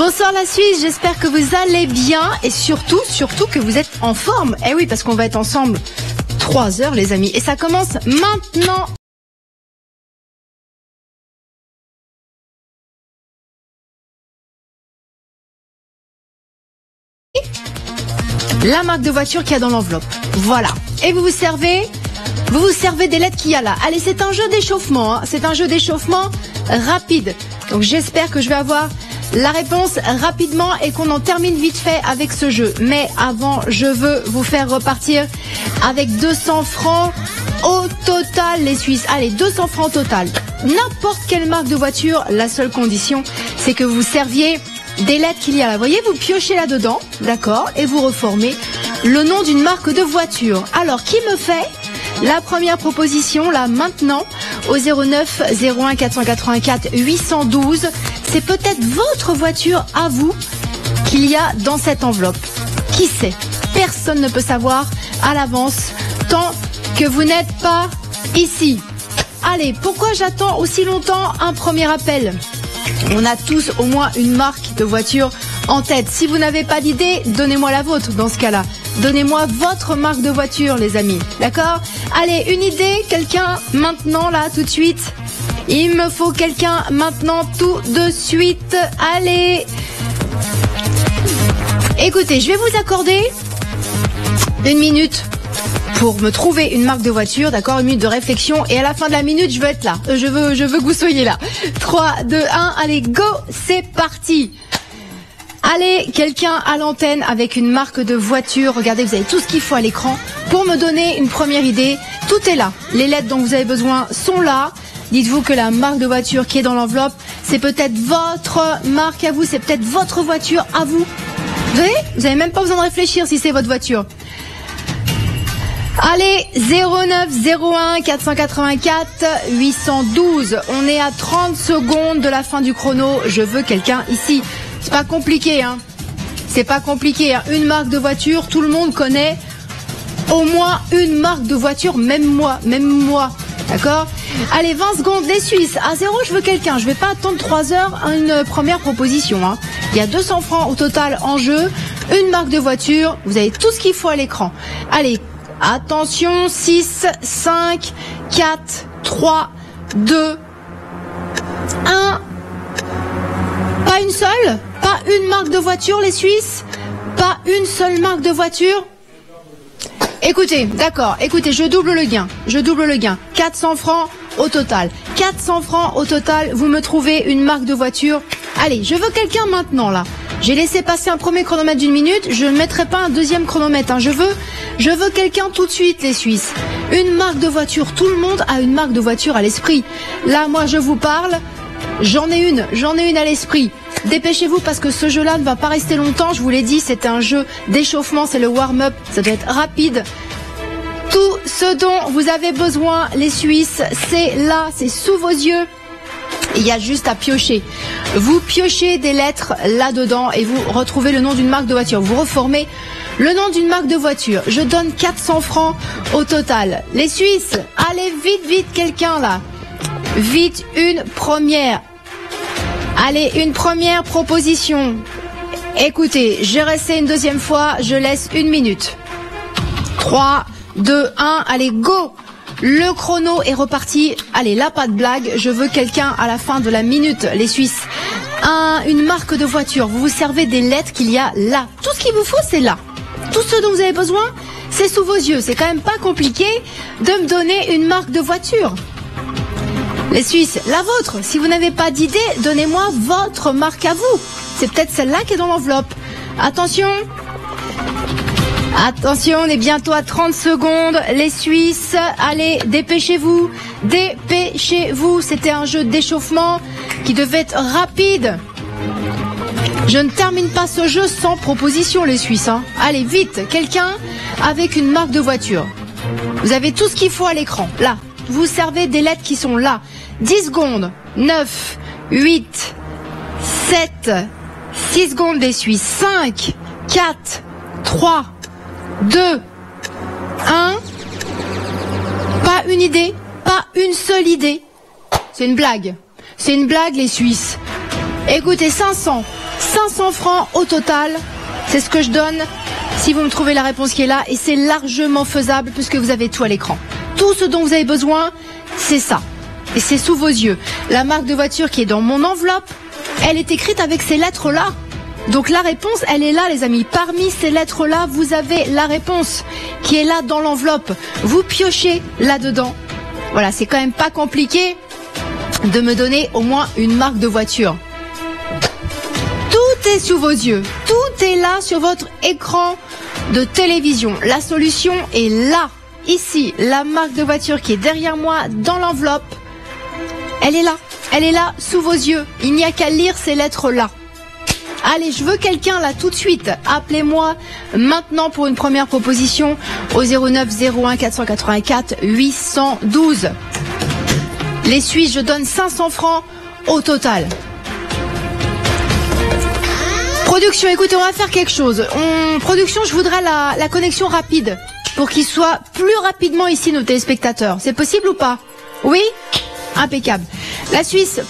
Bonsoir la Suisse, j'espère que vous allez bien et surtout que vous êtes en forme. Eh oui, parce qu'on va être ensemble 3 heures les amis et ça commence maintenant. La marque de voiture qu'il y a dans l'enveloppe. Voilà. Et vous vous servez des lettres qu'il y a là. Allez, c'est un jeu d'échauffement, hein. C'est un jeu d'échauffement rapide. Donc j'espère que je vais avoir la réponse rapidement et qu'on en termine vite fait avec ce jeu. Mais avant, je veux vous faire repartir avec 200 francs au total, les Suisses. Allez, 200 francs au total. N'importe quelle marque de voiture, la seule condition, c'est que vous serviez des lettres qu'il y a là. Vous voyez, vous piochez là-dedans, d'accord, et vous reformez le nom d'une marque de voiture. Alors, qui me fait la première proposition, là, maintenant, au 09 01 484 812. C'est peut-être votre voiture à vous qu'il y a dans cette enveloppe. Qui sait? Personne ne peut savoir à l'avance tant que vous n'êtes pas ici. Allez, pourquoi j'attends aussi longtemps un premier appel? On a tous au moins une marque de voiture en tête. Si vous n'avez pas d'idée, donnez-moi la vôtre dans ce cas-là. Donnez-moi votre marque de voiture, les amis. D'accord? Allez, une idée? Quelqu'un maintenant, là, tout de suite? Il me faut quelqu'un maintenant, tout de suite. Allez. Écoutez, je vais vous accorder 1 minute pour me trouver une marque de voiture, d'accord, 1 minute de réflexion et à la fin de la minute, je veux être là. Je veux que vous soyez là. 3, 2, 1, allez, go, c'est parti. Allez, quelqu'un à l'antenne avec une marque de voiture. Regardez, vous avez tout ce qu'il faut à l'écran pour me donner une première idée. Tout est là. Les lettres dont vous avez besoin sont là. Dites-vous que la marque de voiture qui est dans l'enveloppe, c'est peut-être votre marque à vous, c'est peut-être votre voiture à vous. Vous voyez? Vous n'avez même pas besoin de réfléchir si c'est votre voiture. Allez, 09 01 484 812. On est à 30 secondes de la fin du chrono. Je veux quelqu'un ici. C'est pas compliqué, hein. C'est pas compliqué, hein. Une marque de voiture, tout le monde connaît au moins une marque de voiture, même moi. D'accord? Allez, 20 secondes, les Suisses. À 0, je veux quelqu'un. Je vais pas attendre 3 heures à une première proposition, hein. Il y a 200 francs au total en jeu. Une marque de voiture. Vous avez tout ce qu'il faut à l'écran. Allez, attention, 6, 5, 4, 3, 2, 1. Pas une seule? Pas une marque de voiture, les Suisses? Pas une seule marque de voiture? Écoutez, d'accord, écoutez, je double le gain. 400 francs au total. 400 francs au total, vous me trouvez une marque de voiture. Allez, je veux quelqu'un maintenant, là. J'ai laissé passer un premier chronomètre d'1 minute, je ne mettrai pas un deuxième chronomètre, hein. Je veux quelqu'un tout de suite, les Suisses. Une marque de voiture, tout le monde a une marque de voiture à l'esprit. Là, moi, je vous parle, j'en ai une à l'esprit. Dépêchez-vous parce que ce jeu-là ne va pas rester longtemps. Je vous l'ai dit, c'est un jeu d'échauffement, c'est le warm-up. Ça doit être rapide. Tout ce dont vous avez besoin, les Suisses, c'est là, c'est sous vos yeux. Il y a juste à piocher. Vous piochez des lettres là-dedans et vous retrouvez le nom d'une marque de voiture. Vous reformez le nom d'une marque de voiture. Je donne 400 francs au total. Les Suisses, allez vite, quelqu'un là. Vite, une première. Allez, une première proposition. Écoutez, je réessaie une deuxième fois, je laisse 1 minute. 3, 2, 1, allez, go! Le chrono est reparti. Allez, là, pas de blague, je veux quelqu'un à la fin de la minute, les Suisses. Une marque de voiture, vous vous servez des lettres qu'il y a là. Tout ce qu'il vous faut, c'est là. Tout ce dont vous avez besoin, c'est sous vos yeux. C'est quand même pas compliqué de me donner une marque de voiture. Les Suisses, la vôtre. Si vous n'avez pas d'idée, donnez-moi votre marque à vous. C'est peut-être celle-là qui est dans l'enveloppe. Attention. Attention, on est bientôt à 30 secondes. Les Suisses, allez, dépêchez-vous. Dépêchez-vous. C'était un jeu d'échauffement qui devait être rapide. Je ne termine pas ce jeu sans proposition, les Suisses, hein. Allez, vite, quelqu'un avec une marque de voiture. Vous avez tout ce qu'il faut à l'écran, là. Vous servez des lettres qui sont là. 10 secondes. 9, 8, 7, 6 secondes, les Suisses. 5, 4, 3, 2, 1. Pas une idée, pas une seule idée. C'est une blague. C'est une blague, les Suisses. Écoutez, 500, 500 francs au total, c'est ce que je donne si vous me trouvez la réponse qui est là, et c'est largement faisable puisque vous avez tout à l'écran. Tout ce dont vous avez besoin, c'est ça. Et c'est sous vos yeux. La marque de voiture qui est dans mon enveloppe, elle est écrite avec ces lettres-là. Donc la réponse, elle est là, les amis. Parmi ces lettres-là, vous avez la réponse qui est là dans l'enveloppe. Vous piochez là-dedans. Voilà, c'est quand même pas compliqué de me donner au moins une marque de voiture. Tout est sous vos yeux. Tout est là sur votre écran de télévision. La solution est là. Ici, la marque de voiture qui est derrière moi dans l'enveloppe, elle est là. Elle est là sous vos yeux. Il n'y a qu'à lire ces lettres-là. Allez, je veux quelqu'un là tout de suite. Appelez-moi maintenant pour une première proposition au 09 01 484 812. Les Suisses, je donne 500 francs au total. Production, écoutez, on va faire quelque chose. Production, je voudrais la connexion rapide pour qu'il soit plus rapidement ici nos téléspectateurs. C'est possible ou pas? Oui? Impeccable. La Suisse,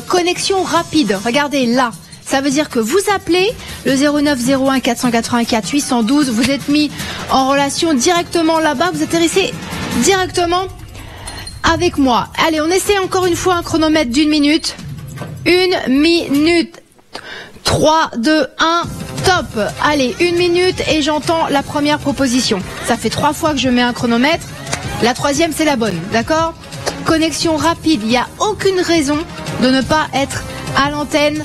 connexion rapide. Regardez là. Ça veut dire que vous appelez le 09 01 484 812. Vous êtes mis en relation directement là-bas. Vous atterrissez directement avec moi. Allez, on essaie encore une fois un chronomètre d'1 minute. 1 minute. 3, 2, 1, top. Allez, 1 minute et j'entends la première proposition. Ça fait 3 fois que je mets un chronomètre. La troisième, c'est la bonne, d'accord? Connexion rapide. Il n'y a aucune raison de ne pas être à l'antenne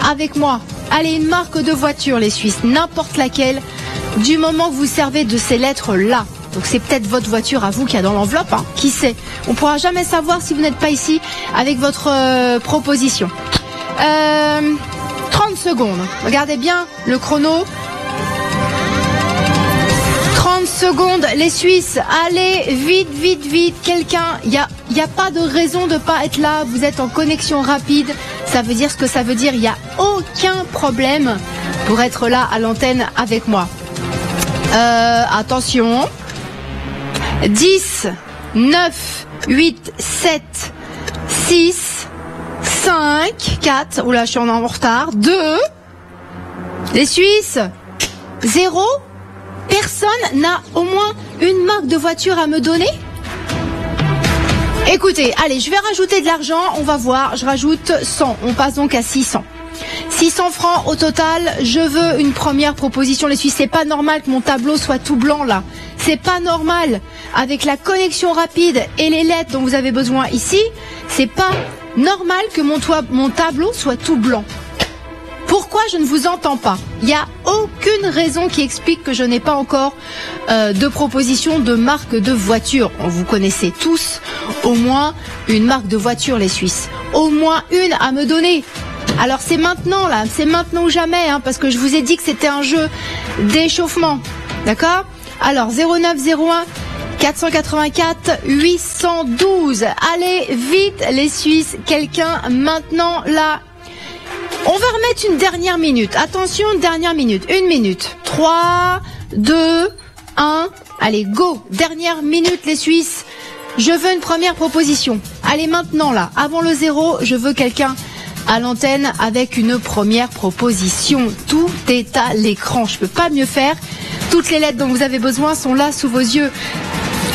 avec moi. Allez, une marque de voiture, les Suisses, n'importe laquelle, du moment que vous servez de ces lettres-là. Donc c'est peut-être votre voiture à vous qui a dans l'enveloppe, hein. Qui sait? On ne pourra jamais savoir si vous n'êtes pas ici avec votre proposition. 30 secondes. Regardez bien le chrono. 30 secondes, les Suisses. Allez, vite, vite, vite. Quelqu'un, il y a pas de raison de pas être là. Vous êtes en connexion rapide. Ça veut dire ce que ça veut dire. Il n'y a aucun problème pour être là à l'antenne avec moi. Attention. 10, 9, 8, 7, 6, 5, 4, oula, je suis en retard, 2, les Suisses, 0, personne n'a au moins une marque de voiture à me donner? Écoutez, allez, je vais rajouter de l'argent, on va voir, je rajoute 100, on passe donc à 600. 600 francs au total, je veux une première proposition, les Suisses. C'est pas normal que mon tableau soit tout blanc là. C'est pas normal. Avec la connexion rapide et les lettres dont vous avez besoin ici, c'est pas normal que mon tableau soit tout blanc. Pourquoi je ne vous entends pas? Il n'y a aucune raison qui explique que je n'ai pas encore de proposition de marque de voiture. Vous connaissez tous au moins une marque de voiture, les Suisses. Au moins une à me donner. Alors c'est maintenant là, c'est maintenant ou jamais, hein, parce que je vous ai dit que c'était un jeu d'échauffement. D'accord? Alors 09 01 484 812. Allez, vite les Suisses, quelqu'un maintenant là. On va remettre une dernière minute. Attention, dernière minute. 1 minute. 3, 2, 1. Allez, go. Dernière minute les Suisses. Je veux une première proposition. Allez maintenant là, avant le 0, je veux quelqu'un à l'antenne avec une première proposition. Tout est à l'écran. Je peux pas mieux faire. Toutes les lettres dont vous avez besoin sont là sous vos yeux.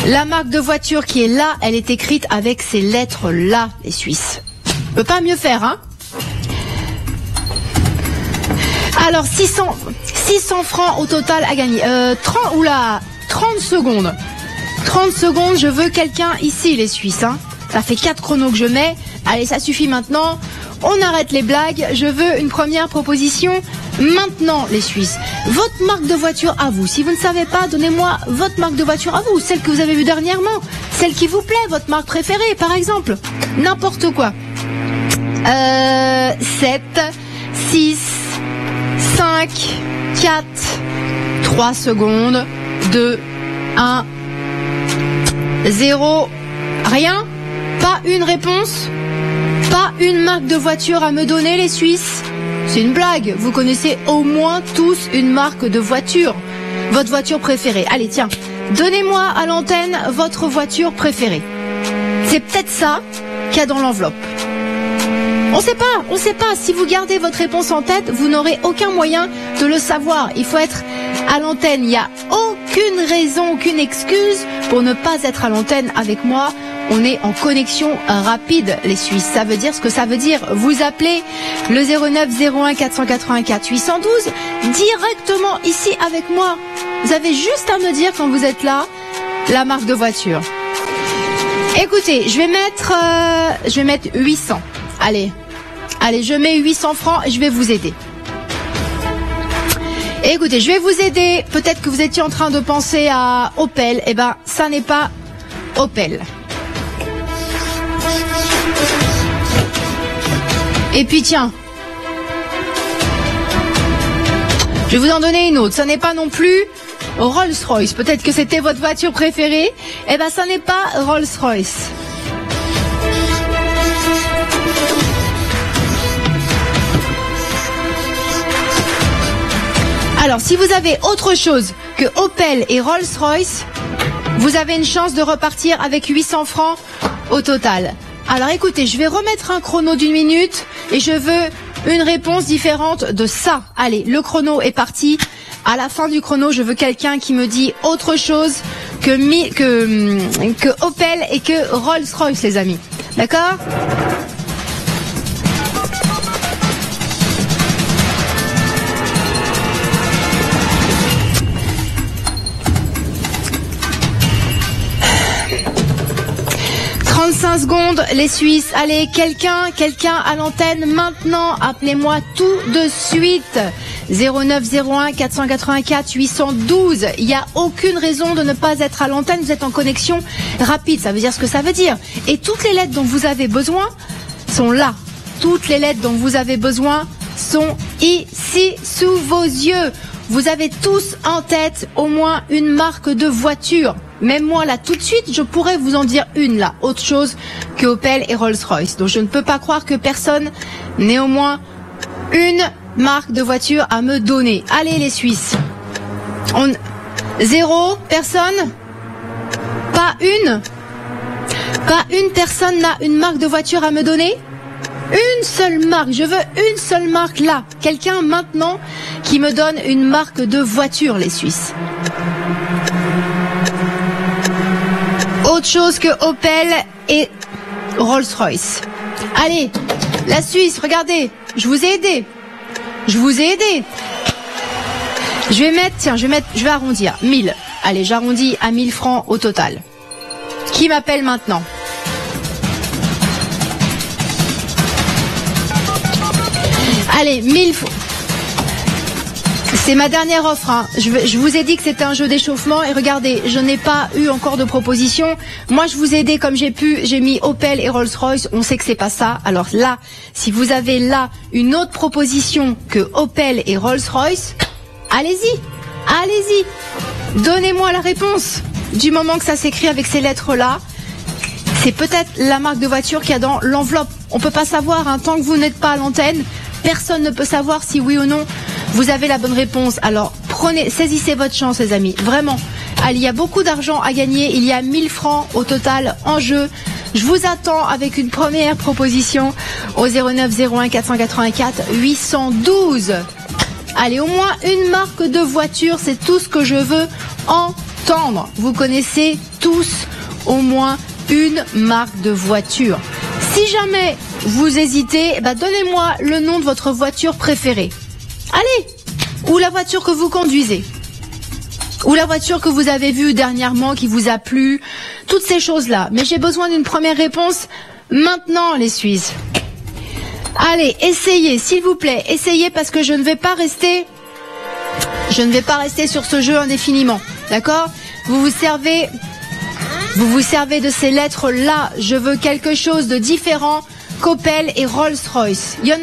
La marque de voiture qui est là, elle est écrite avec ces lettres-là, les Suisses. Je peux pas mieux faire, hein? Alors, 600 francs au total à gagner. 30 secondes. 30 secondes, je veux quelqu'un ici, les Suisses, hein. Ça fait 4 chronos que je mets. Allez, ça suffit maintenant. On arrête les blagues. Je veux une première proposition maintenant, les Suisses. Votre marque de voiture à vous. Si vous ne savez pas, donnez-moi votre marque de voiture à vous. Celle que vous avez vue dernièrement. Celle qui vous plaît, votre marque préférée, par exemple. N'importe quoi. 7, 6, 5, 4, 3 secondes, 2, 1, 0. Rien? Pas une réponse? Pas une marque de voiture à me donner, les Suisses? C'est une blague. Vous connaissez au moins tous une marque de voiture. Votre voiture préférée. Allez, tiens, donnez-moi à l'antenne votre voiture préférée. C'est peut-être ça qu'il y a dans l'enveloppe. On sait pas. Si vous gardez votre réponse en tête, vous n'aurez aucun moyen de le savoir. Il faut être à l'antenne. Il n'y a aucune raison, aucune excuse pour ne pas être à l'antenne avec moi. On est en connexion rapide, les Suisses. Ça veut dire ce que ça veut dire. Vous appelez le 09 01 484 812 directement ici avec moi. Vous avez juste à me dire quand vous êtes là la marque de voiture. Écoutez, je vais mettre 800. Allez, je mets 800 francs et je vais vous aider. Écoutez, je vais vous aider. Peut-être que vous étiez en train de penser à Opel. Eh ben, ça n'est pas Opel. Et puis tiens, je vais vous en donner une autre. Ça n'est pas non plus Rolls-Royce. Peut-être que c'était votre voiture préférée. Eh ben, ça n'est pas Rolls-Royce. Alors, si vous avez autre chose que Opel et Rolls-Royce, vous avez une chance de repartir avec 800 francs au total. Alors écoutez, je vais remettre un chrono d'1 minute et je veux une réponse différente de ça. Allez, le chrono est parti. À la fin du chrono, je veux quelqu'un qui me dit autre chose que Opel et que Rolls-Royce, les amis. D'accord ? Secondes, les Suisses. Allez, quelqu'un à l'antenne maintenant. Appelez-moi tout de suite. 09 01 484 812. Il n'y a aucune raison de ne pas être à l'antenne. Vous êtes en connexion rapide. Ça veut dire ce que ça veut dire. Et toutes les lettres dont vous avez besoin sont là. Toutes les lettres dont vous avez besoin sont ici sous vos yeux. Vous avez tous en tête au moins une marque de voiture. Même moi, là, tout de suite, je pourrais vous en dire une, là, autre chose que Opel et Rolls-Royce. Donc, je ne peux pas croire que personne n'ait au moins une marque de voiture à me donner. Allez, les Suisses. Zéro, personne? Pas une personne n'a une marque de voiture à me donner? Une seule marque, je veux une seule marque là. Quelqu'un maintenant qui me donne une marque de voiture, les Suisses. Autre chose que Opel et Rolls-Royce. Allez, la Suisse, regardez, je vous ai aidé. Je vais arrondir. 1000. Allez, j'arrondis à 1000 francs au total. Qui m'appelle maintenant? Allez, 1000 francs. C'est ma dernière offre. Hein. Je vous ai dit que c'était un jeu d'échauffement. Et regardez, je n'ai pas eu encore de proposition. Moi, je vous ai aidé comme j'ai pu. J'ai mis Opel et Rolls-Royce. On sait que c'est pas ça. Alors là, si vous avez là une autre proposition que Opel et Rolls-Royce, allez-y. Donnez-moi la réponse. Du moment que ça s'écrit avec ces lettres-là, c'est peut-être la marque de voiture qu'il y a dans l'enveloppe. On peut pas savoir. Hein, tant que vous n'êtes pas à l'antenne, personne ne peut savoir si oui ou non vous avez la bonne réponse. Alors, saisissez votre chance, les amis. Vraiment. Allez, il y a beaucoup d'argent à gagner. Il y a 1000 francs au total en jeu. Je vous attends avec une première proposition au 09 01 484 812. Allez, au moins une marque de voiture. C'est tout ce que je veux entendre. Vous connaissez tous au moins une marque de voiture. Si jamais vous hésitez, donnez-moi le nom de votre voiture préférée. Allez, ou la voiture que vous conduisez, ou la voiture que vous avez vue dernièrement qui vous a plu, toutes ces choses-là. Mais j'ai besoin d'une première réponse maintenant, les Suisses. Allez, essayez, s'il vous plaît, essayez parce que je ne vais pas rester sur ce jeu indéfiniment, d'accord? Vous vous servez de ces lettres-là. Je veux quelque chose de différent qu'Opel et Rolls-Royce. Il y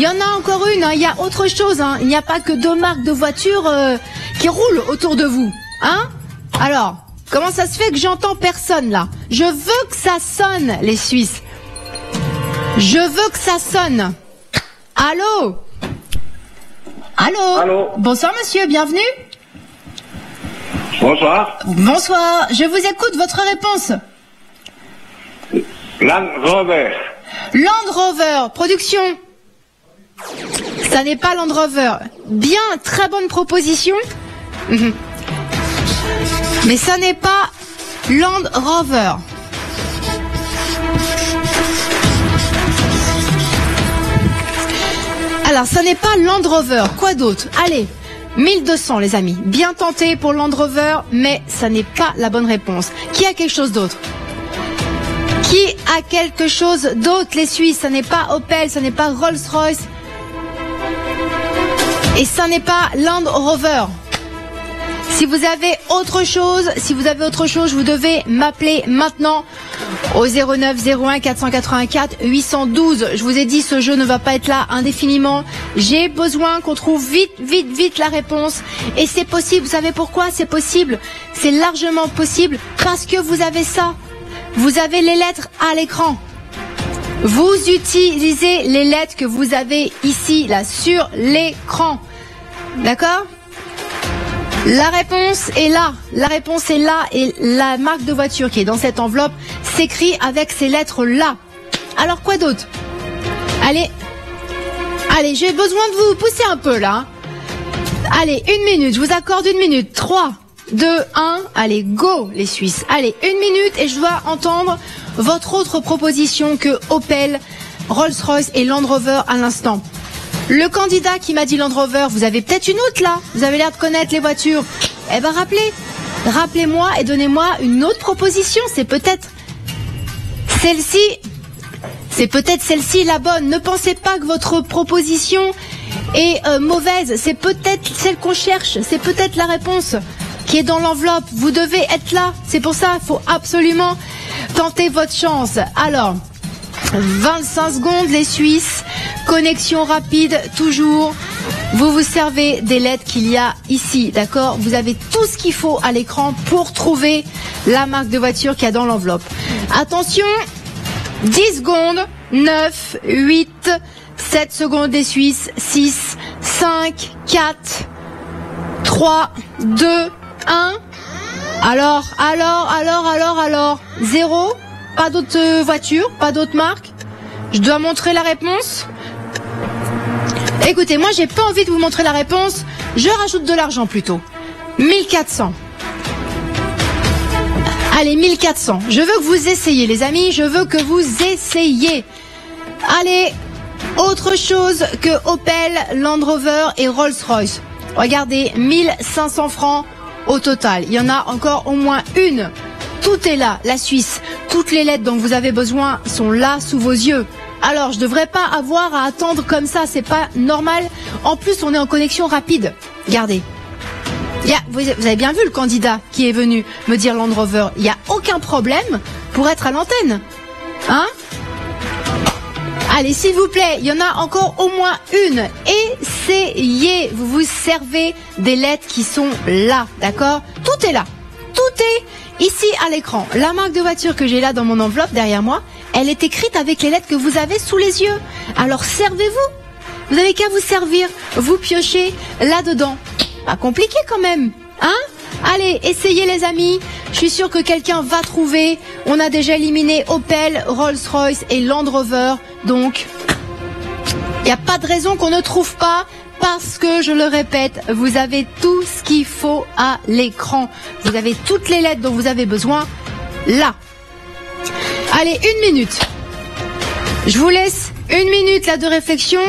en a encore une, hein. Il y a autre chose, hein. Il n'y a pas que deux marques de voitures qui roulent autour de vous, hein. Alors, comment ça se fait que j'entends personne là? Je veux que ça sonne, les Suisses. Je veux que ça sonne. Allô? Allô? Bonsoir monsieur, bienvenue. Bonsoir. Bonsoir, je vous écoute, votre réponse. Land Rover. Land Rover, production. Ça n'est pas Land Rover. Bien, très bonne proposition. Mais ça n'est pas Land Rover. Alors, ça n'est pas Land Rover. Quoi d'autre? Allez, 1200 les amis. Bien tenté pour Land Rover, mais ça n'est pas la bonne réponse. Qui a quelque chose d'autre? Qui a quelque chose d'autre? Les Suisses, ça n'est pas Opel, ça n'est pas Rolls-Royce. Et ça n'est pas Land Rover. Si vous avez autre chose, vous devez m'appeler maintenant au 09 01 484 812. Je vous ai dit, ce jeu ne va pas être là indéfiniment. J'ai besoin qu'on trouve vite la réponse. Et c'est possible. Vous savez pourquoi c'est possible? C'est largement possible parce que vous avez ça. Vous avez les lettres à l'écran. Vous utilisez les lettres que vous avez ici, là, sur l'écran. D'accord? La réponse est là. La réponse est là et la marque de voiture qui est dans cette enveloppe s'écrit avec ces lettres-là. Alors quoi d'autre? Allez, j'ai besoin de vous pousser un peu là. Allez, 1 minute, je vous accorde 1 minute. 3, 2, 1, allez, go les Suisses. Allez, 1 minute et je dois entendre votre autre proposition que Opel, Rolls-Royce et Land Rover à l'instant. Le candidat qui m'a dit Land Rover, vous avez peut-être une autre là? Vous avez l'air de connaître les voitures. Eh ben rappelez-moi et donnez-moi une autre proposition. C'est peut-être celle-ci. C'est peut-être celle-ci la bonne. Ne pensez pas que votre proposition est mauvaise. C'est peut-être celle qu'on cherche. C'est peut-être la réponse qui est dans l'enveloppe. Vous devez être là. C'est pour ça, il faut absolument tenter votre chance. Alors, 25 secondes les Suisses. Connexion rapide, toujours. Vous vous servez des lettres qu'il y a ici, d'accord? Vous avez tout ce qu'il faut à l'écran pour trouver la marque de voiture qu'il y a dans l'enveloppe. Attention, 10 secondes, 9, 8, 7 secondes des Suisses, 6, 5, 4, 3, 2, 1. Alors, 0, pas d'autres voitures, pas d'autres marques. Je dois montrer la réponse. Écoutez, moi j'ai pas envie de vous montrer la réponse, je rajoute de l'argent plutôt. 1400. Allez, 1400. Je veux que vous essayiez les amis, je veux que vous essayiez. Allez, autre chose que Opel, Land Rover et Rolls-Royce. Regardez, 1500 francs au total. Il y en a encore au moins une. Tout est là, la Suisse. Toutes les lettres dont vous avez besoin sont là sous vos yeux. Alors, je devrais pas avoir à attendre comme ça, c'est pas normal. En plus, on est en connexion rapide. Regardez. Vous avez bien vu le candidat qui est venu me dire Land Rover. Il n'y a aucun problème pour être à l'antenne. Hein? Allez, s'il vous plaît, il y en a encore au moins une. Essayez, vous vous servez des lettres qui sont là, d'accord? Tout est là. Tout est ici à l'écran. La marque de voiture que j'ai là dans mon enveloppe derrière moi, elle est écrite avec les lettres que vous avez sous les yeux. Alors servez-vous. Vous n'avez qu'à vous servir. Vous piochez là-dedans. Pas compliqué quand même. Hein? Allez, essayez les amis. Je suis sûre que quelqu'un va trouver. On a déjà éliminé Opel, Rolls-Royce et Land Rover. Donc, il n'y a pas de raison qu'on ne trouve pas. Parce que, je le répète, vous avez tout ce qu'il faut à l'écran. Vous avez toutes les lettres dont vous avez besoin là. Allez, 1 minute. Je vous laisse 1 minute là de réflexion.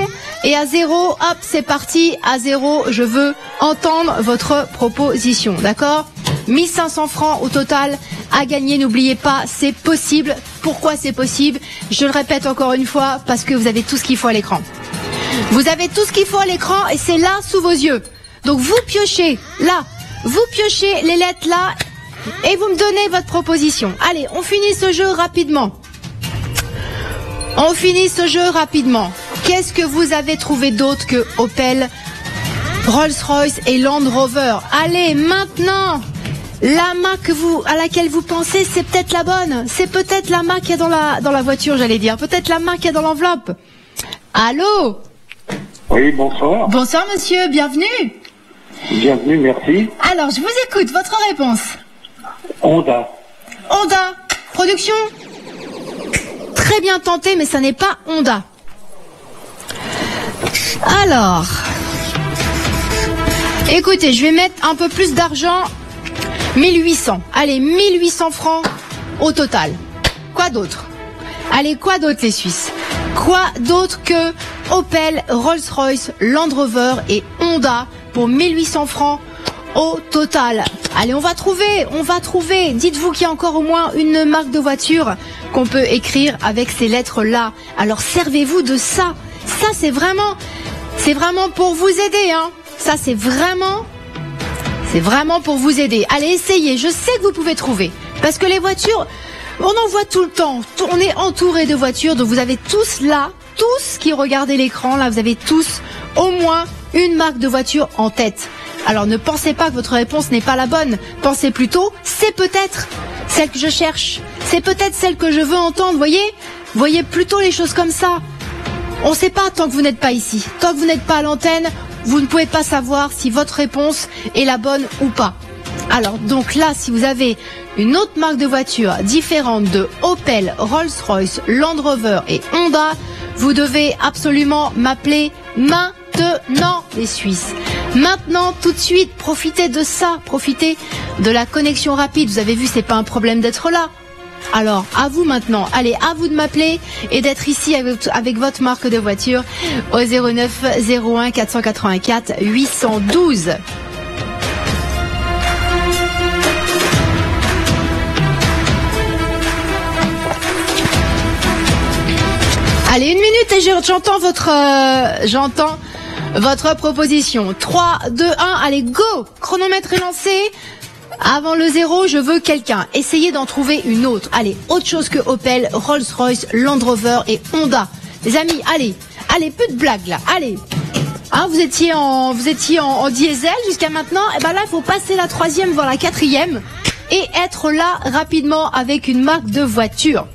Et à 0, hop, c'est parti. À 0, je veux entendre votre proposition. D'accord? 1500 francs au total à gagner. N'oubliez pas, c'est possible. Pourquoi c'est possible? Je le répète encore une fois, parce que vous avez tout ce qu'il faut à l'écran. Vous avez tout ce qu'il faut à l'écran et c'est là sous vos yeux. Donc vous piochez là, vous piochez les lettres là et vous me donnez votre proposition. Allez, on finit ce jeu rapidement. On finit ce jeu rapidement. Qu'est-ce que vous avez trouvé d'autre que Opel, Rolls-Royce et Land Rover? Allez, maintenant, la marque à laquelle vous pensez, c'est peut-être la bonne. C'est peut-être la marque qui est dans la voiture, j'allais dire. Peut-être la marque qui est dans l'enveloppe. Allô? Oui, bonsoir. Bonsoir monsieur, bienvenue. Bienvenue, merci. Alors, je vous écoute, votre réponse. Honda. Honda, production. très bien tenté, mais ça n'est pas Honda. Alors, écoutez, je vais mettre un peu plus d'argent. 1800. Allez, 1800 francs au total. Quoi d'autre? Allez, quoi d'autre les Suisses? Quoi d'autre que Opel, Rolls-Royce, Land Rover et Honda pour 1800 francs au total? Allez, on va trouver. Dites-vous qu'il y a encore au moins une marque de voiture qu'on peut écrire avec ces lettres-là. Alors servez-vous de ça. Ça, c'est vraiment pour vous aider, hein. Ça, c'est vraiment pour vous aider. Allez, essayez. Je sais que vous pouvez trouver. Parce que les voitures, on en voit tout le temps. On est entouré de voitures. Donc vous avez tous là, tous qui regardez l'écran, là, vous avez tous au moins une marque de voiture en tête. Alors ne pensez pas que votre réponse n'est pas la bonne. Pensez plutôt, c'est peut-être celle que je cherche. C'est peut-être celle que je veux entendre, voyez plutôt les choses comme ça. On ne sait pas tant que vous n'êtes pas ici. Tant que vous n'êtes pas à l'antenne, vous ne pouvez pas savoir si votre réponse est la bonne ou pas. Alors donc là, si vous avez une autre marque de voiture différente de Opel, Rolls-Royce, Land Rover et Honda, vous devez absolument m'appeler maintenant, les Suisses. Maintenant, tout de suite, profitez de ça, profitez de la connexion rapide. Vous avez vu, c'est pas un problème d'être là. Alors, à vous maintenant. Allez, à vous de m'appeler et d'être ici avec votre marque de voiture au 09 01 484 812. Allez, 1 minute et j'entends votre proposition. 3, 2, 1, allez, go! Chronomètre est lancé. Avant le 0, je veux quelqu'un. Essayez d'en trouver une autre. Allez, autre chose que Opel, Rolls-Royce, Land Rover et Honda. Les amis, allez, plus de blagues là, allez. Hein, vous étiez en diesel jusqu'à maintenant. Et ben là, il faut passer la 3e, voire la 4e et être là rapidement avec une marque de voiture.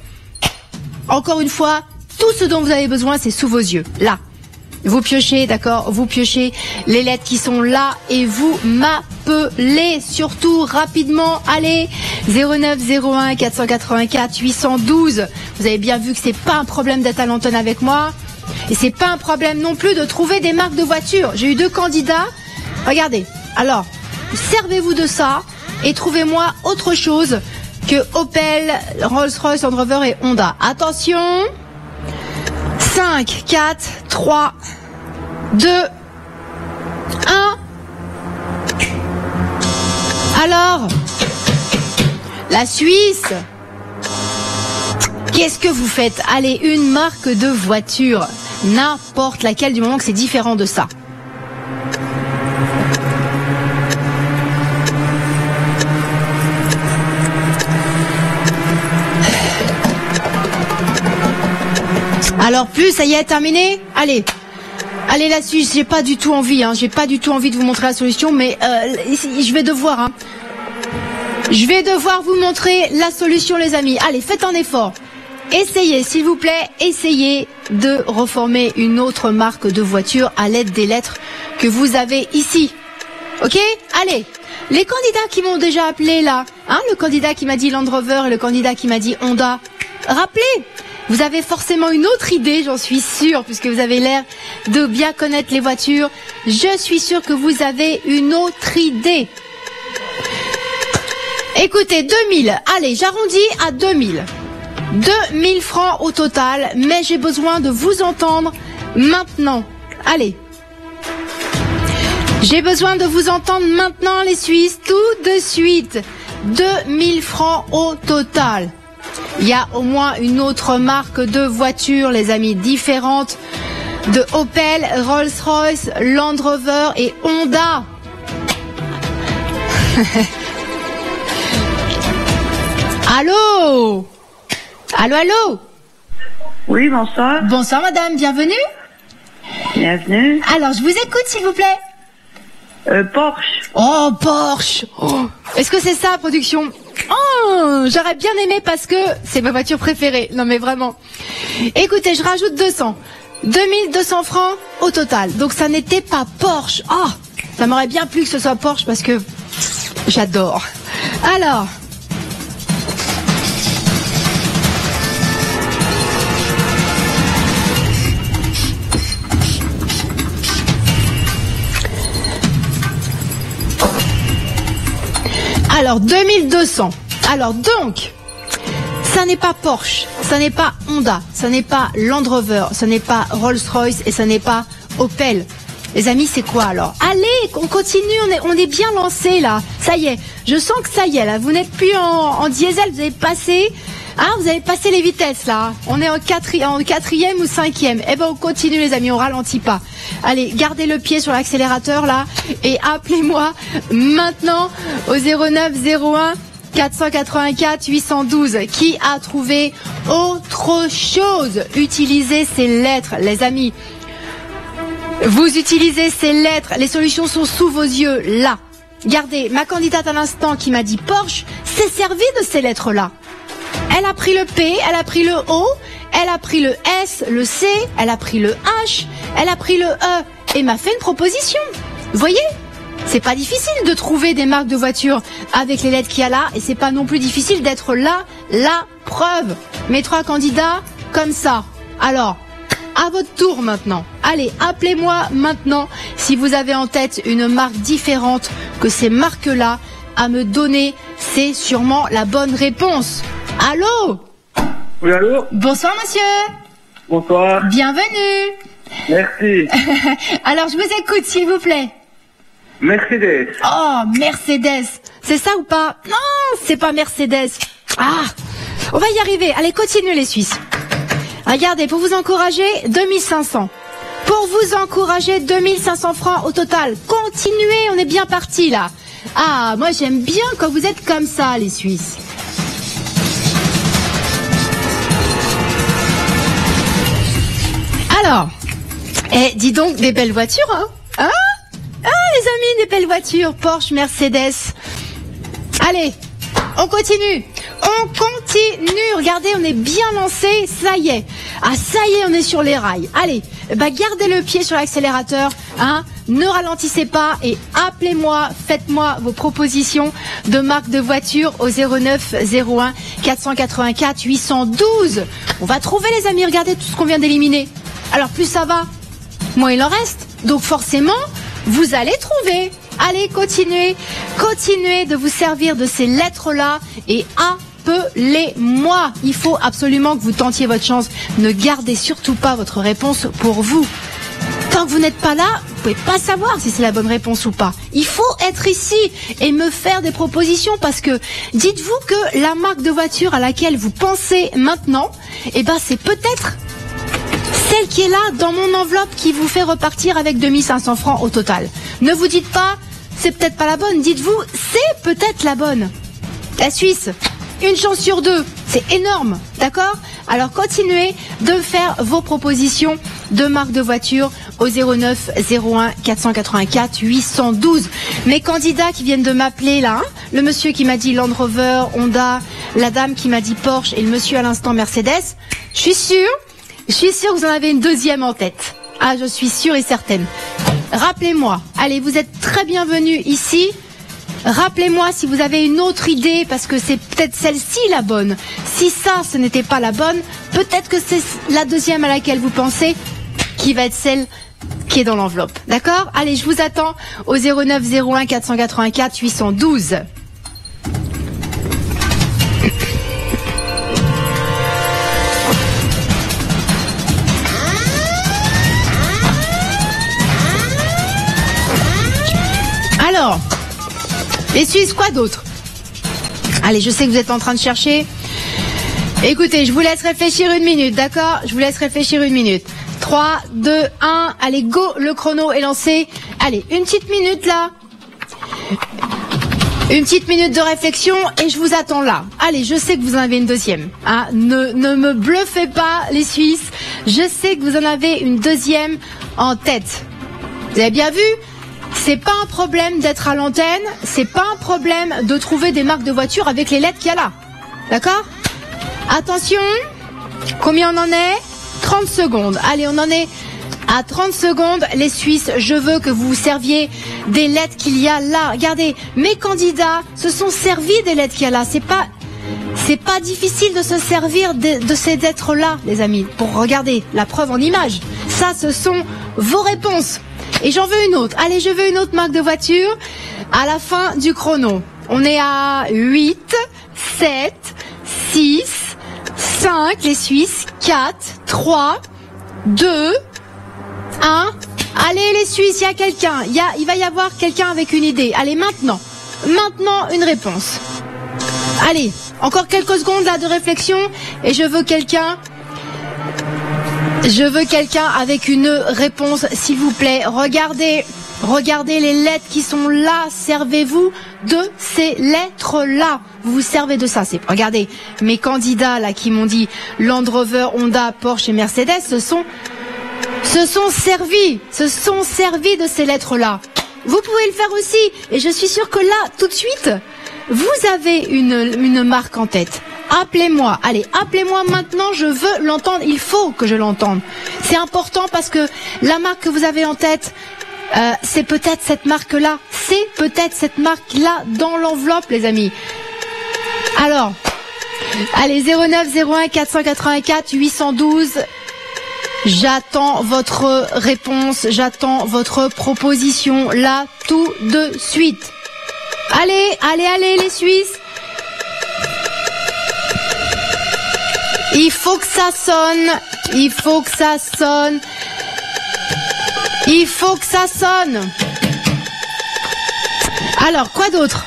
Encore une fois, tout ce dont vous avez besoin, c'est sous vos yeux, là. Vous piochez, d'accord? Vous piochez les lettres qui sont là et vous m'appelez surtout rapidement. Allez, 09 01 484 812. Vous avez bien vu que c'est pas un problème d'être à l'antenne avec moi. Et c'est pas un problème non plus de trouver des marques de voitures. J'ai eu 2 candidats. Regardez. Alors, servez-vous de ça et trouvez-moi autre chose que Opel, Rolls-Royce, Land Rover et Honda. Attention. 5, 4, 3, 2, 1. Alors, la Suisse, qu'est-ce que vous faites? Allez, une marque de voiture, n'importe laquelle, du moment que c'est différent de ça. Alors plus, ça y est, terminé. Allez, la Suisse, j'ai pas du tout envie, j'ai pas du tout envie de vous montrer la solution, mais je vais devoir, je vais devoir vous montrer la solution, les amis. Allez, faites un effort. Essayez, s'il vous plaît, essayez de reformer une autre marque de voiture à l'aide des lettres que vous avez ici. Ok? Allez, les candidats qui m'ont déjà appelé là, le candidat qui m'a dit Land Rover et le candidat qui m'a dit Honda, rappelez. Vous avez forcément une autre idée, j'en suis sûre, puisque vous avez l'air de bien connaître les voitures. Je suis sûre que vous avez une autre idée. Écoutez, 2000. Allez, j'arrondis à 2000. 2000 francs au total, mais j'ai besoin de vous entendre maintenant. Allez. J'ai besoin de vous entendre maintenant, les Suisses, tout de suite. 2000 francs au total. Il y a au moins une autre marque de voiture, les amis, différente de Opel, Rolls-Royce, Land Rover et Honda. Allô? Allô? Oui, bonsoir. Bonsoir, madame, bienvenue. Bienvenue. Alors, je vous écoute, s'il vous plaît. Porsche. Oh, Porsche. Oh. Est-ce que c'est ça, production? Oh, j'aurais bien aimé parce que c'est ma voiture préférée. Non, mais vraiment. Écoutez, je rajoute 200. 2200 francs au total. Donc, ça n'était pas Porsche. Oh, ça m'aurait bien plu que ce soit Porsche parce que j'adore. Alors. Alors, 2200. Alors, donc, ça n'est pas Porsche, ça n'est pas Honda, ça n'est pas Land Rover, ça n'est pas Rolls-Royce et ça n'est pas Opel. Les amis, c'est quoi alors? Allez, on continue, on est bien lancé là. Ça y est, je sens que ça y est là. Vous n'êtes plus en diesel, vous avez passé les vitesses là. On est en quatrième ou cinquième. Eh ben on continue les amis, on ralentit pas. Allez, gardez le pied sur l'accélérateur là et appelez-moi maintenant au 09 01 484 812. Qui a trouvé autre chose? Utilisez ces lettres, les amis. Vous utilisez ces lettres, les solutions sont sous vos yeux, là. Regardez, ma candidate à l'instant qui m'a dit Porsche s'est servie de ces lettres-là. Elle a pris le P, elle a pris le O, elle a pris le S, le C, elle a pris le H, elle a pris le E et m'a fait une proposition. Vous voyez? C'est pas difficile de trouver des marques de voitures avec les lettres qu'il y a là et c'est pas non plus difficile d'être là, la preuve. Mes 3 candidats, comme ça. Alors, à votre tour maintenant. Allez, appelez-moi maintenant si vous avez en tête une marque différente que ces marques-là à me donner. C'est sûrement la bonne réponse. Allô? Oui, allô? Bonsoir monsieur. Bonsoir. Bienvenue. Merci. Alors je vous écoute s'il vous plaît. Mercedes. Oh, Mercedes. C'est ça ou pas? Non, c'est pas Mercedes. Ah, on va y arriver. Allez, continuez les Suisses. Regardez, pour vous encourager, 2500. Pour vous encourager, 2500 francs au total. Continuez, on est bien parti là. Ah, moi j'aime bien quand vous êtes comme ça, les Suisses. Alors, dis donc, des belles voitures, hein? Hein? Ah, les amis, des belles voitures. Porsche, Mercedes. Allez, on continue. On continue. Regardez, on est bien lancé. Ça y est. Ah, ça y est, on est sur les rails. Allez, gardez le pied sur l'accélérateur. Hein. Ne ralentissez pas et appelez-moi. Faites-moi vos propositions de marque de voiture au 09 01 484 812. On va trouver, les amis. Regardez tout ce qu'on vient d'éliminer. Alors, plus ça va, moins il en reste. Donc, forcément, vous allez trouver. Allez, continuez. Continuez de vous servir de ces lettres-là et appelez-moi. Il faut absolument que vous tentiez votre chance. Ne gardez surtout pas votre réponse pour vous. Tant que vous n'êtes pas là, vous pouvez pas savoir si c'est la bonne réponse ou pas. Il faut être ici et me faire des propositions parce que dites-vous que la marque de voiture à laquelle vous pensez maintenant, c'est peut-être celle qui est là dans mon enveloppe qui vous fait repartir avec 2500 francs au total. Ne vous dites pas, c'est peut-être pas la bonne. Dites-vous, c'est peut-être la bonne. La Suisse, une chance sur 2, c'est énorme, d'accord? Alors continuez de faire vos propositions de marque de voiture au 09 01 484 812. Mes candidats qui viennent de m'appeler là, hein, le monsieur qui m'a dit Land Rover, Honda, la dame qui m'a dit Porsche et le monsieur à l'instant Mercedes, je suis sûre que vous en avez une deuxième en tête. Ah, je suis sûre et certaine. Rappelez-moi, allez, vous êtes très bienvenus ici. Rappelez-moi si vous avez une autre idée, parce que c'est peut-être celle-ci la bonne. Si ça, ce n'était pas la bonne, peut-être que c'est la deuxième à laquelle vous pensez qui va être celle qui est dans l'enveloppe. D'accord? Allez, je vous attends au 09 01 484 812. Alors, les Suisses, quoi d'autre? Allez, je sais que vous êtes en train de chercher. Écoutez, je vous laisse réfléchir une minute, d'accord? Je vous laisse réfléchir une minute. 3, 2, 1, allez, go, le chrono est lancé. Allez, une petite minute là. Une petite minute de réflexion et je vous attends là. Allez, je sais que vous en avez une deuxième. Hein, ne me bluffez pas, les Suisses. Je sais que vous en avez une deuxième en tête. Vous avez bien vu? C'est pas un problème d'être à l'antenne, c'est pas un problème de trouver des marques de voitures avec les lettres qu'il y a là. D'accord? Attention, combien on en est? 30 secondes. Allez, on en est à 30 secondes. Les Suisses, je veux que vous vous serviez des lettres qu'il y a là. Regardez, mes candidats se sont servis des lettres qu'il y a là. C'est pas difficile de se servir de ces lettres-là, les amis, pour regarder la preuve en image. Ça, ce sont vos réponses. Et j'en veux une autre. Allez, je veux une autre marque de voiture à la fin du chrono. On est à 8, 7, 6, 5, les Suisses, 4, 3, 2, 1. Allez les Suisses, il y a quelqu'un. Il va y avoir quelqu'un avec une idée. Allez, maintenant une réponse. Allez, encore quelques secondes là de réflexion et je veux quelqu'un avec une réponse, s'il vous plaît. Regardez les lettres qui sont là. Servez-vous de ces lettres-là. Vous vous servez de ça. Regardez, mes candidats là qui m'ont dit Land Rover, Honda, Porsche et Mercedes se sont servis de ces lettres-là. Vous pouvez le faire aussi. Et je suis sûre que là, tout de suite, vous avez une marque en tête. Appelez-moi. Allez, appelez-moi maintenant. Je veux l'entendre. Il faut que je l'entende. C'est important parce que la marque que vous avez en tête, c'est peut-être cette marque-là. C'est peut-être cette marque-là dans l'enveloppe, les amis. Alors, allez, 09 01 484 812. J'attends votre réponse, j'attends votre proposition là tout de suite. Allez les Suisses. Il faut que ça sonne. Alors, quoi d'autre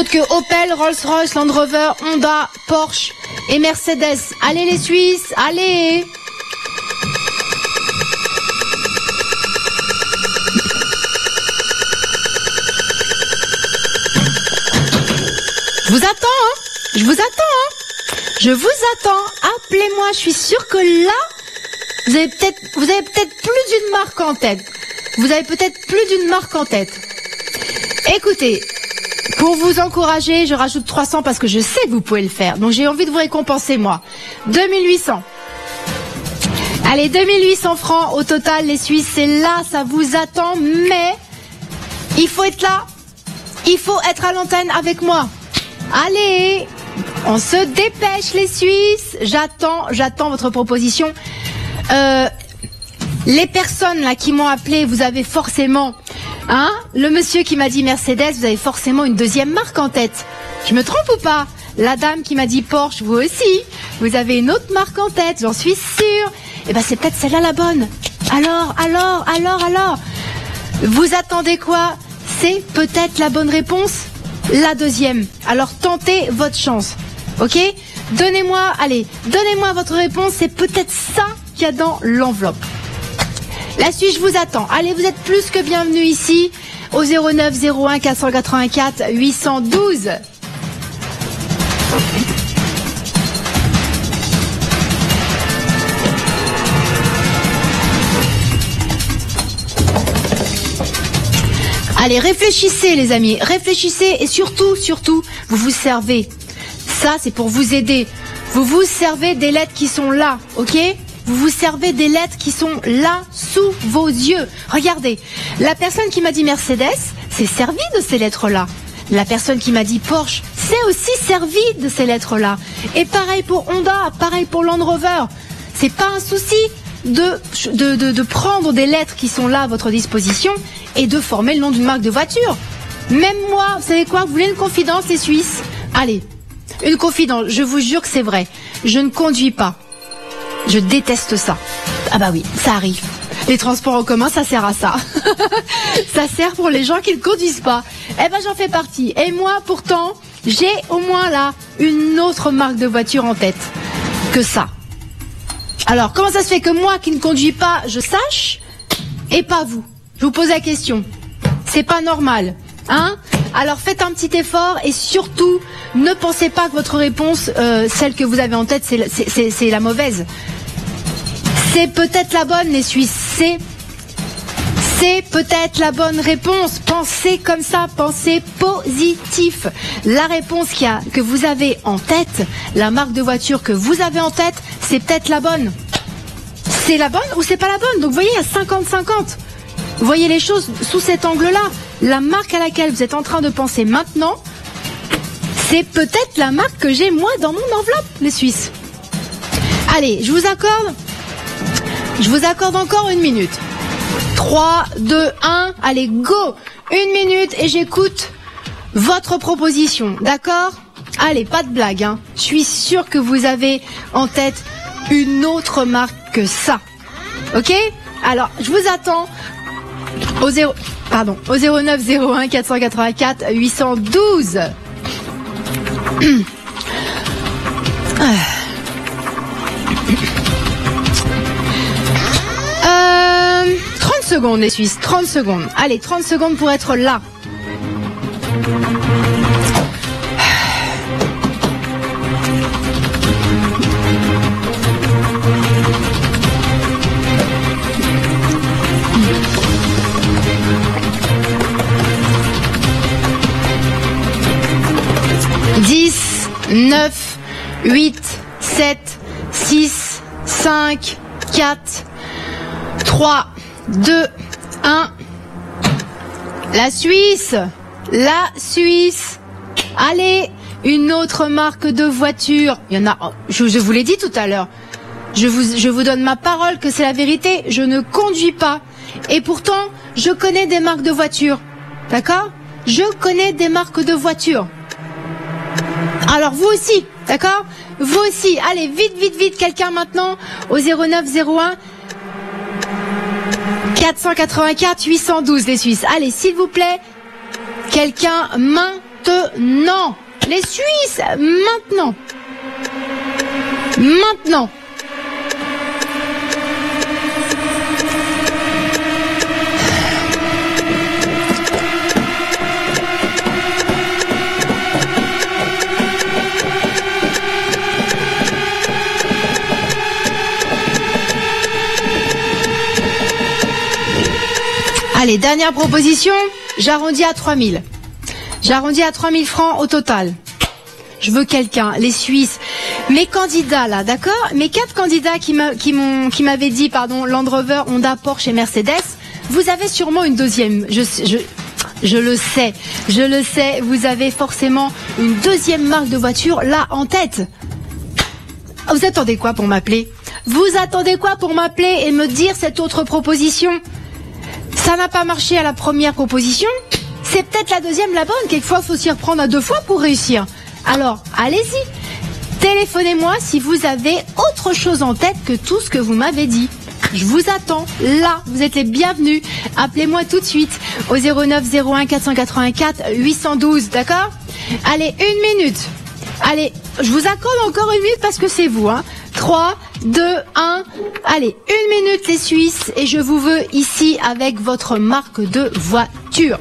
que Opel, Rolls-Royce, Land Rover, Honda, Porsche et Mercedes. Allez les Suisses, allez. Je vous attends. Appelez-moi, je suis sûre que là, vous avez peut-être plus d'une marque en tête. Écoutez, pour vous encourager, je rajoute 300 parce que je sais que vous pouvez le faire. Donc j'ai envie de vous récompenser, moi. 2800. Allez, 2800 francs au total, les Suisses, c'est là, ça vous attend, mais il faut être là. Il faut être à l'antenne avec moi. Allez, on se dépêche, les Suisses. J'attends votre proposition. Les personnes là qui m'ont appelé, vous avez forcément, le monsieur qui m'a dit Mercedes, vous avez forcément une deuxième marque en tête. Je me trompe ou pas? La dame qui m'a dit Porsche, vous aussi, vous avez une autre marque en tête, j'en suis sûre. Eh ben c'est peut-être celle-là la bonne. Alors. Vous attendez quoi? C'est peut-être la bonne réponse, la deuxième. Alors tentez votre chance, ok? Donnez-moi votre réponse, c'est peut-être ça qu'il y a dans l'enveloppe. La suite, je vous attends. Allez, vous êtes plus que bienvenus ici au 09 01 484 812. Allez, réfléchissez les amis, réfléchissez et surtout, vous vous servez. Ça, c'est pour vous aider. Vous vous servez des lettres qui sont là, ok? Vous vous servez des lettres qui sont là, sous vos yeux. Regardez, la personne qui m'a dit Mercedes s'est servie de ces lettres-là. La personne qui m'a dit Porsche s'est aussi servie de ces lettres-là. Et pareil pour Honda, pareil pour Land Rover. C'est pas un souci de prendre des lettres qui sont là à votre disposition et de former le nom d'une marque de voiture. Même moi, vous savez quoi, vous voulez une confidence, les Suisses? Allez, une confidence, je vous jure que c'est vrai. Je ne conduis pas. Je déteste ça. Ah bah oui, ça arrive. Les transports en commun, ça sert à ça. Ça sert pour les gens qui ne conduisent pas. Eh ben j'en fais partie. Et moi, pourtant, j'ai au moins là une autre marque de voiture en tête que ça. Alors, comment ça se fait que moi qui ne conduis pas, je sache, et pas vous? Je vous pose la question. C'est pas normal, hein? Alors faites un petit effort et surtout, ne pensez pas que votre réponse, celle que vous avez en tête, c'est la mauvaise. C'est peut-être la bonne, les Suisses. C'est peut-être la bonne réponse. Pensez comme ça, pensez positif. La réponse que vous avez en tête, la marque de voiture que vous avez en tête, c'est peut-être la bonne. C'est la bonne ou c'est pas la bonne? Donc vous voyez, il y a 50-50. Vous voyez les choses sous cet angle-là. La marque à laquelle vous êtes en train de penser maintenant, c'est peut-être la marque que j'ai moi dans mon enveloppe, les Suisses. Allez, je vous accorde encore une minute. 3, 2, 1, allez, go! Une minute et j'écoute votre proposition, d'accord? Allez, pas de blague, hein. Je suis sûre que vous avez en tête une autre marque que ça. Ok? Alors, je vous attends au 09 01 484 812. 30 secondes les Suisses, 30 secondes. Allez, 30 secondes pour être là. Dix, 9, 8, 7, 6, 5, 4, 3, 2, 1. La Suisse. Allez, une autre marque de voiture. Il y en a, je vous l'ai dit tout à l'heure. Je vous donne ma parole que c'est la vérité. Je ne conduis pas. Et pourtant, je connais des marques de voitures. D'accord? Je connais des marques de voitures. Alors vous aussi, d'accord? Vous aussi. Allez, vite, quelqu'un maintenant au 09 01 484 812 les Suisses. Allez, s'il vous plaît, quelqu'un maintenant. Les Suisses, maintenant. Maintenant. Allez, dernière proposition, j'arrondis à 3000. J'arrondis à 3000 francs au total. Je veux quelqu'un, les Suisses. Mes candidats là, d'accord? Mes 4 candidats qui m'avaient dit, Land Rover, Honda, Porsche et Mercedes, vous avez sûrement une deuxième. Je le sais, vous avez forcément une deuxième marque de voiture là en tête. Vous attendez quoi pour m'appeler? Vous attendez quoi pour m'appeler et me dire cette autre proposition? Ça n'a pas marché à la première proposition, c'est peut-être la deuxième la bonne. Quelquefois, il faut s'y reprendre à 2 fois pour réussir. Alors, allez-y. Téléphonez-moi si vous avez autre chose en tête que tout ce que vous m'avez dit. Je vous attends là. Vous êtes les bienvenus. Appelez-moi tout de suite au 09 01 484 812, d'accord? Allez, 1 minute. Allez, je vous accorde encore 1 minute parce que c'est vous, hein. 3, 2, 1. Allez, 1 minute les Suisses et je vous veux ici avec votre marque de voiture.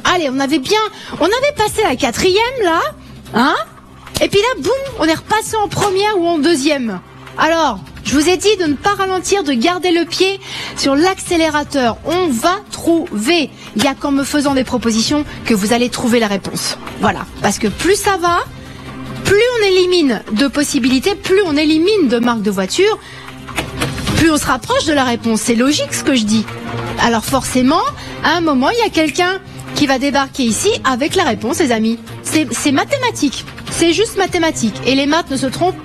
Allez, on avait passé la 4e là, hein? Et puis là, boum, on est repassé en première ou en deuxième. Alors, je vous ai dit de ne pas ralentir, de garder le pied sur l'accélérateur. On va trouver. Il y a qu'en me faisant des propositions que vous allez trouver la réponse. Voilà, parce que plus ça va, plus on élimine de possibilités, plus on élimine de marques de voitures, plus on se rapproche de la réponse. C'est logique ce que je dis. Alors forcément, à un moment, il y a quelqu'un qui va débarquer ici avec la réponse, les amis. C'est mathématique. C'est juste mathématique. Et les maths ne se trompent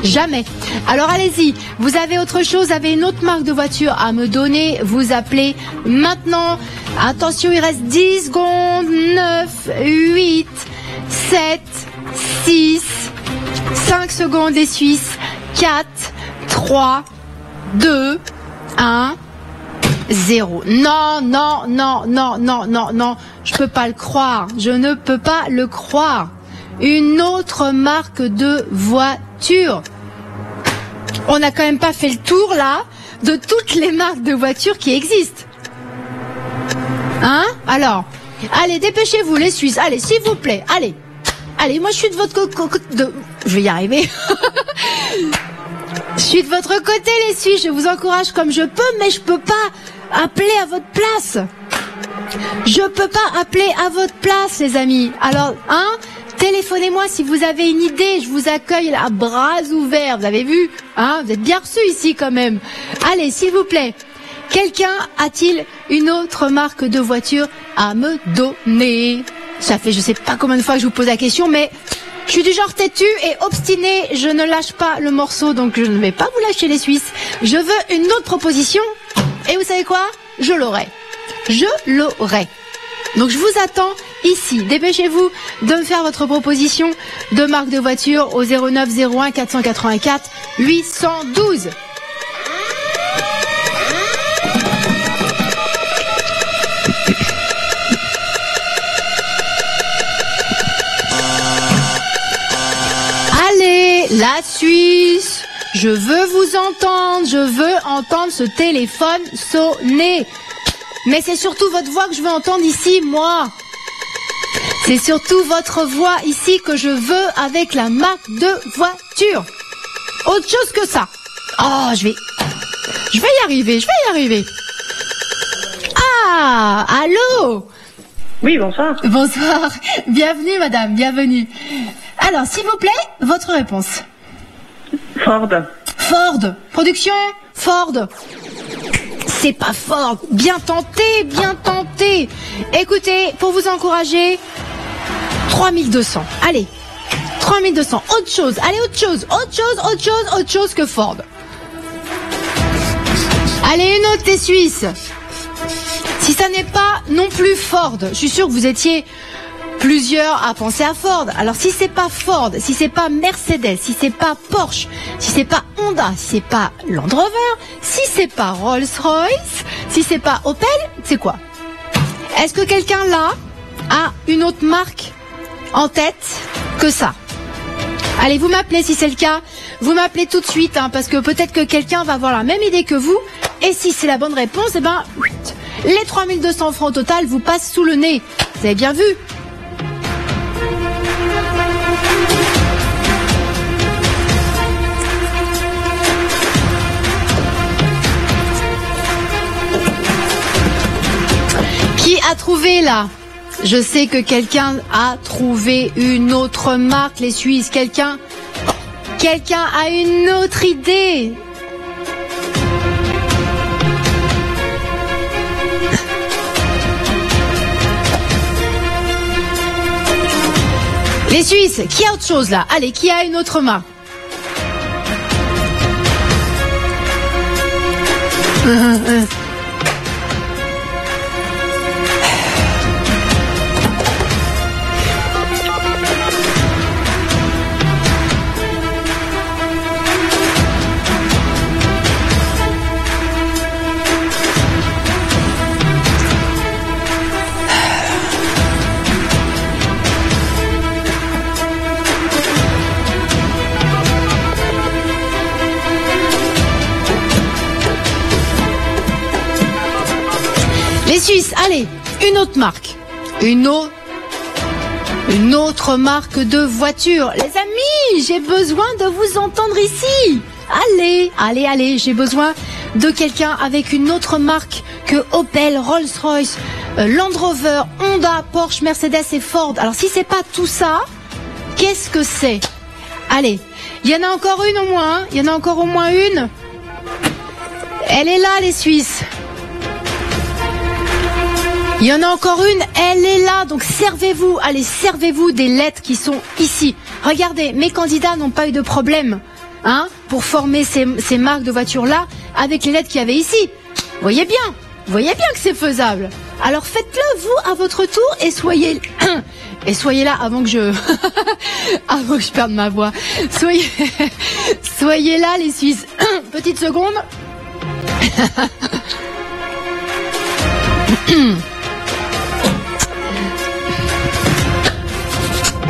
jamais. Alors allez-y. Vous avez autre chose, vous avez une autre marque de voiture à me donner. Vous appelez maintenant. Attention, il reste 10 secondes. 9, 8, 7, 6, 5 secondes les Suisses. 4, 3, 2, 1, 0. Non. Je peux pas le croire. Je ne peux pas le croire. Une autre marque de voiture. On n'a quand même pas fait le tour là de toutes les marques de voitures qui existent. Hein? Alors, allez, dépêchez-vous les Suisses. Allez, s'il vous plaît. Allez, moi je suis de votre côté. Je vais y arriver. Je suis de votre côté les Suisses. Je vous encourage comme je peux, mais je peux pas appeler à votre place. Je peux pas appeler à votre place, les amis. Alors, hein? Téléphonez-moi si vous avez une idée, je vous accueille à bras ouverts, vous avez vu, hein, vous êtes bien reçus ici quand même. Allez, s'il vous plaît, quelqu'un a-t-il une autre marque de voiture à me donner? Ça fait je sais pas combien de fois que je vous pose la question, mais je suis du genre têtu et obstiné, je ne lâche pas le morceau, donc je ne vais pas vous lâcher les Suisses. Je veux une autre proposition, et vous savez quoi? Je l'aurai. Donc je vous attends ici. Dépêchez-vous de me faire votre proposition de marque de voiture au 09 01 484 812. Allez, la Suisse, je veux vous entendre, je veux entendre ce téléphone sonner. Mais c'est surtout votre voix que je veux entendre ici, moi. C'est surtout votre voix ici que je veux avec la marque de voiture. Autre chose que ça. Oh, je vais y arriver. Ah, allô? Oui, bonsoir. Bonsoir. Bienvenue, madame, bienvenue. Alors, s'il vous plaît, votre réponse. Ford. Ford. Production, Ford. C'est pas Ford. Bien tenté, bien tenté. Écoutez, pour vous encourager, 3200. Allez, 3200. Autre chose. Allez, autre chose que Ford. Allez, une autre, t'es suisse. Si ça n'est pas non plus Ford, je suis sûre que vous étiez plusieurs à penser à Ford. Alors si c'est pas Ford, si c'est pas Mercedes, si c'est pas Porsche, si c'est pas Honda, si c'est pas Land Rover, si c'est pas Rolls-Royce, si c'est pas Opel, c'est quoi? Est-ce que quelqu'un là a une autre marque en tête que ça? Allez, vous m'appelez si c'est le cas. Vous m'appelez tout de suite, hein, parce que peut-être que quelqu'un va avoir la même idée que vous. Et si c'est la bonne réponse, eh ben, les 3200 francs au total vous passent sous le nez. Vous avez bien vu? Qui a trouvé là? Je sais que quelqu'un a trouvé une autre marque, les Suisses. Quelqu'un a une autre idée. Les Suisses, qui a autre chose là? Allez, qui a une autre marque? Les Suisses, allez, une autre marque. Une autre marque de voiture. Les amis, j'ai besoin de vous entendre ici. Allez, j'ai besoin de quelqu'un avec une autre marque que Opel, Rolls-Royce, Land Rover, Honda, Porsche, Mercedes et Ford. Alors si c'est pas tout ça, qu'est-ce que c'est? Allez, il y en a encore une au moins, hein. Il y en a encore au moins une. Elle est là, les Suisses. Il y en a encore une, elle est là, donc servez-vous, allez, servez-vous des lettres qui sont ici. Regardez, mes candidats n'ont pas eu de problème, hein, pour former ces marques de voitures-là avec les lettres qu'il y avait ici. Voyez bien que c'est faisable. Alors faites-le, vous, à votre tour, et soyez là avant que je perde ma voix. Soyez là, les Suisses. Petite seconde.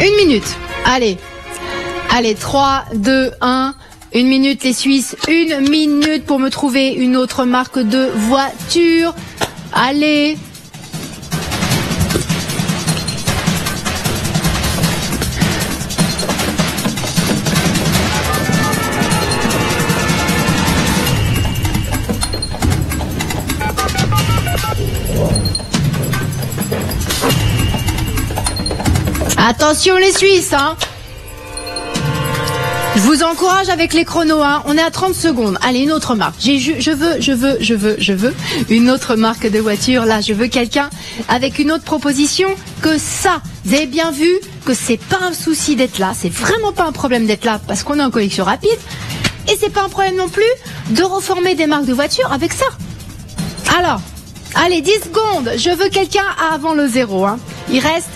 Une minute. Allez, 3, 2, 1. Une minute, les Suisses. Une minute pour me trouver une autre marque de voiture. Allez. Attention les Suisses, hein. Je vous encourage avec les chronos, hein. On est à 30 secondes. Allez, une autre marque. Je veux une autre marque de voiture. Là, je veux quelqu'un avec une autre proposition que ça. Vous avez bien vu que c'est pas un souci d'être là. C'est vraiment pas un problème d'être là parce qu'on est en connexion rapide. Et c'est pas un problème non plus de reformer des marques de voitures avec ça. Alors, Allez, 10 secondes. Je veux quelqu'un avant le 0. Hein. Il reste